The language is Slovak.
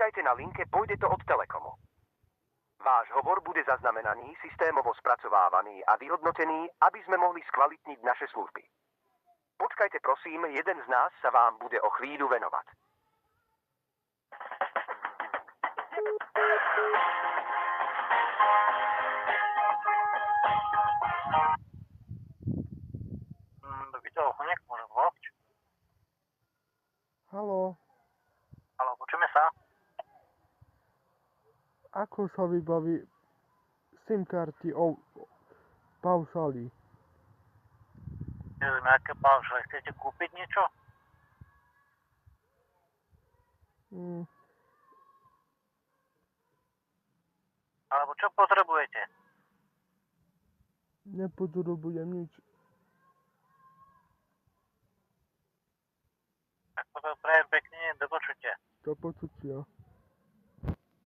Počkajte na linke, pôjde to od Telekomu. Váš hovor bude zaznamenaný, systémovo spracovávaný a vyhodnotený, aby sme mohli skvalitniť naše služby. Počkajte prosím, jeden z nás sa vám bude o chvíľu venovať. Do videohonek môžem volať? Haló, Haló, počujeme sa? ako sa vybaví SIM karty o paušály? Neviem, aké paušály. Chcete kúpiť niečo? Alebo čo potrebujete? Nepotrebujem nič. Tak potom prajem pekne, do počutia. Do počutia.